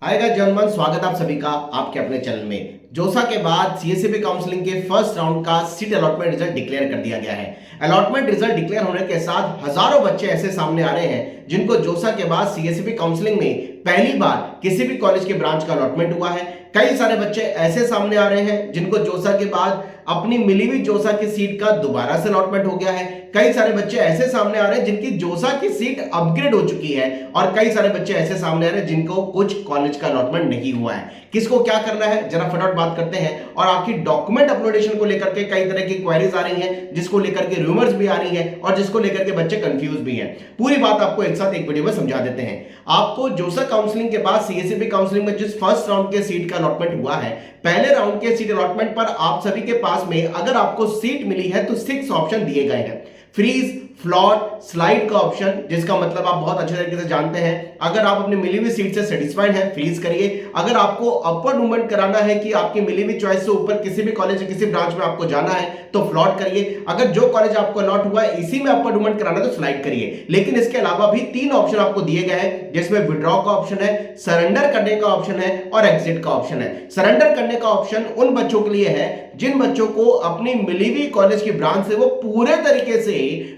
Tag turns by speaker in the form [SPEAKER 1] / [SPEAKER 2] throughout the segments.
[SPEAKER 1] Hi guys, German स्वागत आप सभी का आपके अपने चैनल में। जोसा के बाद सीएसईबी काउंसलिंग के फर्स्ट राउंड का सीट अलॉटमेंट रिजल्ट डिक्लेयर कर दिया गया है। अलॉटमेंट रिजल्ट डिक्लेयर होने के साथ हजारों बच्चे ऐसे सामने आ रहे हैं जिनको जोसा के बाद सीएसईबी काउंसलिंग में पहली बार किसी भी कॉलेज के ब्रांच का अलॉटमेंट हुआ है। कई सारे बच्चे ऐसे सामने आ रहे हैं जिनको जोसा के बाद अपनी मिली हुई जोसा की सीट का दोबारा से अलॉटमेंट हो गया है। कई सारे बच्चे ऐसे सामने आ रहे हैं जिनकी जोसा की सीट अपग्रेड हो चुकी है और कई सारे बच्चे ऐसे सामने आ रहे हैं जिनको कुछ कॉलेज का अलॉटमेंट नहीं हुआ है। किसको क्या करना है जरा फटाफट बात करते हैं। और आपकी डॉक्यूमेंट अपलोडेशन को लेकर के कई तरह की क्वेरीज आ रही हैं, जिसको लेकर के रूमर्स भी आ रही हैं और जिसको लेकर के बच्चे कंफ्यूज भी हैं। पूरी बात आपको एक साथ एक वीडियो में समझा देते हैं। आपको जोसा काउंसलिंग के बाद सीएसईबी काउंसलिंग में जिस फर्स्ट राउंड के सीट का अलॉटमेंट हुआ है, पहले राउंड के सीट अलॉटमेंट पर आप सभी के पास में अगर आपको सीट मिली है तो 6 ऑप्शन दिए गए हैं। फ्रीज, फ्लॉट, स्लाइड का ऑप्शन, जिसका मतलब आप बहुत अच्छे तरीके से जानते हैं। अगर आप अपनी मिली हुई सीट से सेटिस्फाइड हैं, फ्रीज करिए। अगर आपको अपवर्ड मूवमेंट कराना है कि आपकी मिली हुई चॉइस से ऊपर किसी भी कॉलेज या किसी ब्रांच में आपको जाना है तो फ्लॉट करिए। अगर जो कॉलेज आपको अलॉट हुआ है इसी में अपवर्ड मूवमेंट कराना है तो स्लाइड करिए। लेकिन इसके अलावा भी 3 ऑप्शन आपको दिए गए हैं, जिसमें विड्रॉ का ऑप्शन है, सरेंडर करने का ऑप्शन है और एग्जिट का ऑप्शन है। सरेंडर करने का ऑप्शन उन बच्चों के लिए है जिन बच्चों को अपनी मिली हुई कॉलेज की ब्रांच से वो पूरे तरीके से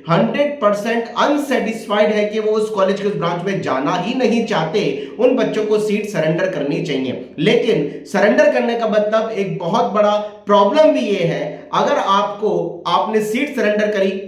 [SPEAKER 1] 100% अनसेटिस्फाइड है कि वो उस कॉलेज के उस ब्रांच में जाना ही नहीं चाहते। उन बच्चों को सीट सरेंडर करनी चाहिए। लेकिन सरेंडर करने का मतलब एक बहुत बड़ा प्रॉब्लम भी ये है, अगर आपने सीट सरेंडर करी,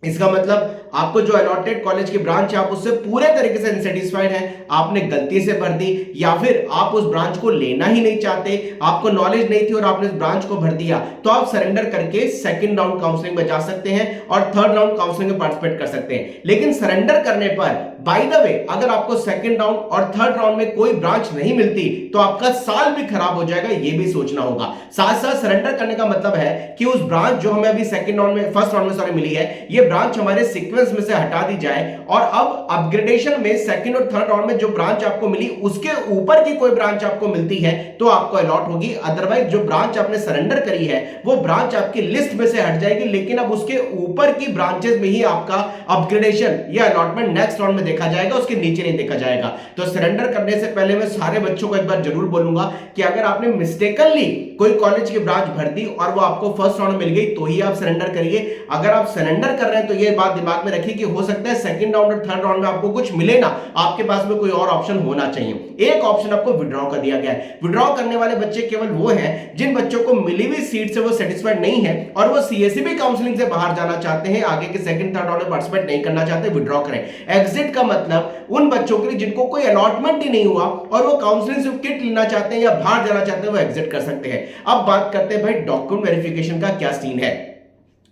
[SPEAKER 1] इसका मतलब आपको जो अलॉटेड कॉलेज की ब्रांच है आप उससे पूरे तरीके से अनसेटिस्फाइड हैं, आपने गलती से भर दी या फिर आप उस ब्रांच को लेना ही नहीं चाहते, आपको नॉलेज नहीं थी और आपने उस ब्रांच को भर दिया, तो आप सरेंडर करके सेकंड राउंड काउंसलिंग में जा सकते हैं और थर्ड राउंड काउंसलिंग में पार्टिसिपेट कर सकते हैं। लेकिन सरेंडर करने पर बाय द वे अगर आपको सेकंड राउंड और थर्ड राउंड में कोई ब्रांच नहीं मिलती तो आपका साल भी खराब हो जाएगा, यह भी सोचना होगा। साथ साथ सरेंडर करने का मतलब है कि उस ब्रांच जो हमें अभी फर्स्ट राउंड में मिली है, यह ब्रांच हमारे सीक्वेंस में से हटा दी जाए और अब अपग्रेडेशन में सेकंड और थर्ड राउंड में जो ब्रांच आपको मिली उसके ऊपर की कोई ब्रांच आपको मिलती है तो आपको अलॉट होगी। अदरवाइज जो ब्रांच आपने सरेंडर करी है वो ब्रांच आपकी लिस्ट में से हट जाएगी, लेकिन अब उसके ऊपर की ब्रांचेस में ही आपका अपग्रेडेशन या अलॉटमेंट नेक्स्ट राउंड में देखा जाएगा, उसके नीचे नहीं देखा जाएगा। तो सरेंडर करने से पहले मैं सारे बच्चों को एक बार जरूर बोलूंगा कि अगर आपने मिस्टेकनली कोई कॉलेज की ब्रांच भर दी और वो आपको फर्स्ट राउंड में मिल गई तो ही आप सरेंडर करिए। अगर आप सरेंडर कर रहे हैं तो ये बात दिमाग में रखिए कि हो सकता है सेकंड राउंड और थर्ड राउंड में आपको कुछ मिले ना, आपके पास में कोई और ऑप्शन होना चाहिए। एक ऑप्शन आपको विड्रॉ का दिया गया है। विड्रॉ करने वाले बच्चे केवल वो हैं जिन बच्चों को मिली हुई सीट से वो सेटिस्फाइड नहीं है और वो सीएसईबी काउंसलिंग से बाहर जाना चाहते हैं, आगे के सेकंड थर्ड राउंड में पार्टिसिपेट नहीं करना चाहते, विड्रॉ करें। एग्जिट का मतलब उन बच्चों के लिए जिनको कोई अलॉटमेंट ही नहीं हुआ और वो काउंसलिंग से किट लेना चाहते हैं या बाहर जाना चाहते हैं, वो एग्जिट कर सकते हैं। अब बात करते हैं भाई डॉक्यूमेंट वेरिफिकेशन का क्या सीन है।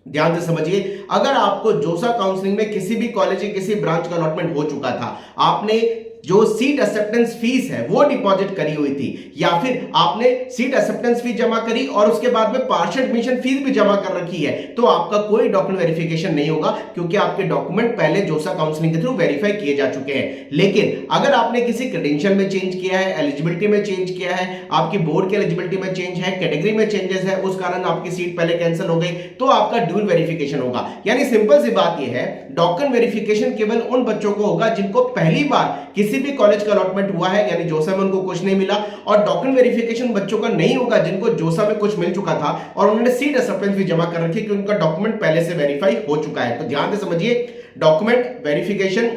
[SPEAKER 1] ध्यान से समझिए, अगर आपको जोसा काउंसलिंग में किसी भी कॉलेज के किसी ब्रांच का अलॉटमेंट हो चुका था, आपने जो सीट एक्सेप्टेंस फीस है वो डिपॉजिट करी हुई थी या फिर आपने सीट एक्सेप्टेंस फीस जमा करी और उसके बाद में पार्शियल एडमिशन फीस भी जमा कर रखी है, तो आपका कोई डॉक्यूमेंट वेरिफिकेशन नहीं होगा क्योंकि आपके डॉक्यूमेंट पहले जोसा काउंसलिंग के थ्रू वेरीफाई किए जा चुके हैं। लेकिन अगर आपने किसी क्रेडेंशियल में चेंज किया है, एलिजिबिलिटी में चेंज किया है, आपकी बोर्ड की एलिजिबिलिटी में चेंज है, कैटेगरी में चेंजेस है, उस कारण आपकी सीट पहले कैंसिल हो गई, तो आपका ड्यूल वेरिफिकेशन होगा। यानी सिंपल सी बात यह है, डॉक्यूमेंट वेरिफिकेशन केवल उन बच्चों को होगा जिनको पहली बार किसी भी कॉलेज का अलॉटमेंट हुआ है, यानी जोसा में उनको कुछ नहीं मिला, और डॉक्यूमेंट वेरिफिकेशन बच्चों का नहीं होगा जिनको जोसा में कुछ मिल चुका था और उन्होंने सीट एक्सेप्टेंस भी जमा कर रखी कि उनका डॉक्यूमेंट पहले से वेरीफाई हो चुका है। तो ध्यान से समझिए, डॉक्यूमेंट वेरिफिकेशन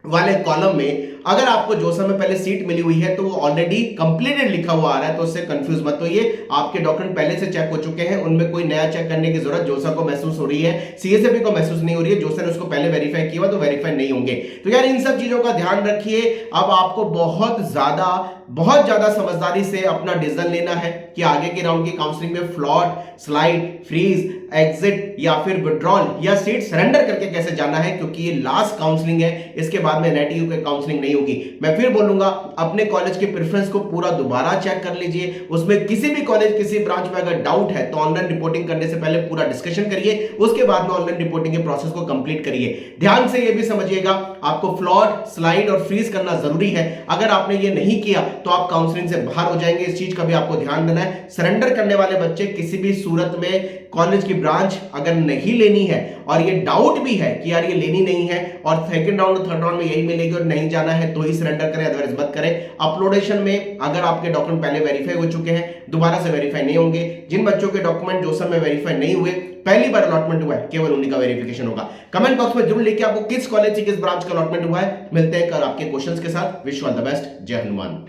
[SPEAKER 1] वाले कॉलम में अगर आपको जोसा में पहले सीट मिली हुई है तो वो ऑलरेडी कंप्लीटेड लिखा हुआ आ रहा है, तो उससे कंफ्यूज मत होइए। आपके डॉक्यूमेंट पहले से चेक हो चुके हैं, उनमें कोई नया चेक करने की जरूरत जोसा को महसूस हो रही है, सीएसईबी को महसूस नहीं हो रही है। जोसा ने उसको पहले वेरीफाई किया तो वेरीफाई नहीं होंगे। तो यार इन सब चीजों का ध्यान रखिए। अब आपको बहुत ज्यादा समझदारी से अपना डिसीजन लेना है कि आगे के राउंड की काउंसलिंग में फ्लॉट, स्लाइड, फ्रीज, एग्जिट या फिर विड्रॉल या सीट सरेंडर करके कैसे जाना है, क्योंकि ये लास्ट काउंसलिंग है, इसके बाद में नेट यू की काउंसलिंग नहीं होगी। मैं फिर बोलूंगा, अपने कॉलेज के प्रेफरेंस को पूरा दोबारा चेक कर लीजिए। उसमें किसी भी कॉलेज किसी ब्रांच में अगर डाउट है तो ऑनलाइन रिपोर्टिंग करने से पहले पूरा डिस्कशन करिए, उसके बाद में ऑनलाइन रिपोर्टिंग के प्रोसेस को कंप्लीट करिए। ध्यान से ये भी समझिएगा, आपको फ्लॉट, स्लाइड और फ्रीज करना जरूरी है। अगर आपने ये नहीं किया तो आप काउंसलिंग से बाहर हो जाएंगे, इस चीज का भी आपको ध्यान देना है। सरेंडर करने वाले बच्चे किसी भी सूरत में कॉलेज की ब्रांच अगर नहीं लेनी है और ये डाउट भी है कि यार ये लेनी नहीं है और सेकंड राउंड थर्ड राउंड में यही मिलेगी और नहीं जाना है तो ही सरेंडर करें, अदरवाइज मत करें। अपलोडेशन में अगर आपके डॉक्यूमेंट पहले वेरीफाई हो चुके हैं दोबारा से वेरीफाई नहीं होंगे। जिन बच्चों के डॉक्यूमेंट जो समय वेरीफाई नहीं हुए, पहली बार अलॉटमेंट हुआ है, केवल उन्हीं का वेरिफिकेशन होगा। कमेंट बॉक्स में जरूर लिखिए आपको किस कॉलेज से किस ब्रांच का अलॉटमेंट हुआ है। मिलते हैं कल आपके क्वेश्चंस के साथ। Wish you all the best. जय हनुमान।